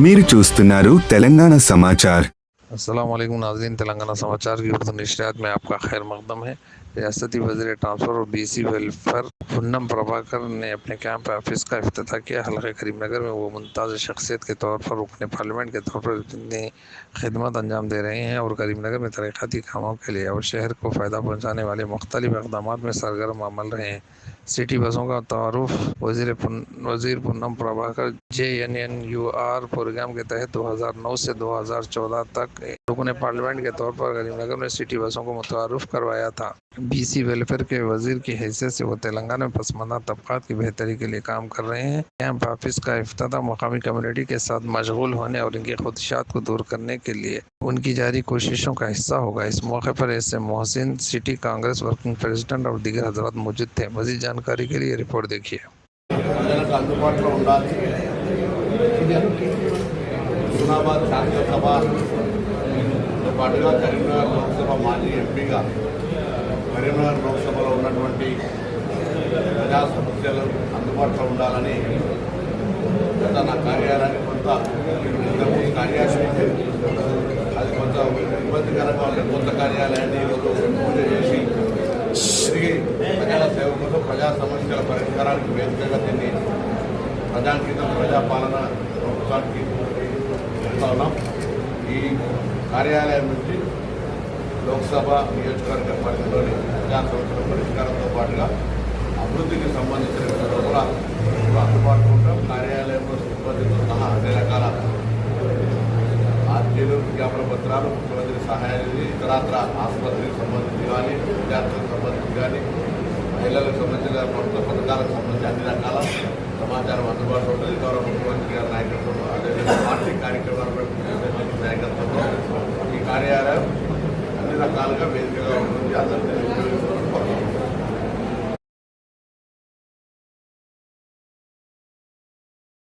మీరు చూస్తున్నారు తెలంగాణ సమాచార్। अस्सलाम वालेकुम नाज़रीन, तेलंगाना समाचार की उर्दू नशरियात में आपका खैर मकदम है। रियासती वज़ीर ट्रांसफ़र और BC वेलफेयर पुन्नम प्रभाकर ने अपने कैंप ऑफिस का इफ्तिताह किया। हल्के करीमनगर में वो मुमताज़ शख्सियत के तौर पर रुकने पार्लियामेंट के तौर पर अपनी खिदमत अंजाम दे रहे हैं और करीमनगर में तरक्याती कामों के लिए और शहर को फ़ायदा पहुँचाने वाले मुख्तलिफ इक़दाम में सरगर्म अमल रहे हैं। सिटी बसों का तारुफ वज़ीर पुन्नम प्रभाकर JNNUR प्रोग्राम के तहत 2009 से 2014 तक लोगों ने पार्लियामेंट के तौर पर करीमनगर में सिटी बसों को मुतारुफ करवाया था। BC वेलफेयर के वजीर की हैसियत से वो तेलंगाना में पसमानदा तबकात की बेहतरी के लिए काम कर रहे हैं। कैंप ऑफिस का इफ्तिताह मकामी कम्युनिटी के साथ मशगूल होने और इनके खुदशात को दूर करने के लिए उनकी जारी कोशिशों का हिस्सा होगा। इस मौके पर S M Mohsin, city Congress working president और दीगर हजरात मौजूद थे। मजीद जानकारी के लिए रिपोर्ट देखिए। పాటుగా కరీంనగర్ లోక్సభ మాజీ ఎంపీగా కరీంనగర్ లోక్సభలో ఉన్నటువంటి ప్రజా సమస్యలు అందుబాటులో ఉండాలని గత నా కార్యాలయానికి కొంత ఇంతకుముందు కార్యాలయం అది కొంత ఇబ్బందికరంగా ఉండే కొత్త కార్యాలయాన్ని ఈరోజు పూజ చేసి తిరిగి ప్రజల సేవ కోసం ప్రజా సమస్యల పరిష్కారానికి వేదికగా దీన్ని ప్రజాంకితం ప్రజాపాలన ప్రభుత్వానికి చెప్తా ఉన్నాం। ఈ కార్యాలయం నుంచి లోక్సభ నియోజకవర్గ పరిధిలోని ప్రజా సమస్యల పరిష్కారంతో పాటుగా అభివృద్ధికి సంబంధించిన కూడా అందుబాటులో ఉంటాం। కార్యాలయంలో సిబ్బందితో సహా అన్ని రకాల ఆర్జీలు, విజ్ఞాపన పత్రాలు, ముఖ్యమంత్రి సహాయ నిధి, ఇతరత్ర ఆసుపత్రికి సంబంధించి కానీ, విద్యార్థులకు సంబంధించి కానీ, మహిళలకు సంబంధించిన ప్రభుత్వ పథకాలకు సంబంధించి అన్ని రకాల సమాచారం అందుబాటులో ఉంటుంది। గౌరవ ముఖ్యమంత్రి గారి నాయకత్వంలో, అదేవిధంగా పార్టీ కార్యక్రమాలు నాయకత్వంలో ఈ కార్యాలయం అన్ని రకాలుగా వేదికగా ఉంటుంది। అందరికీ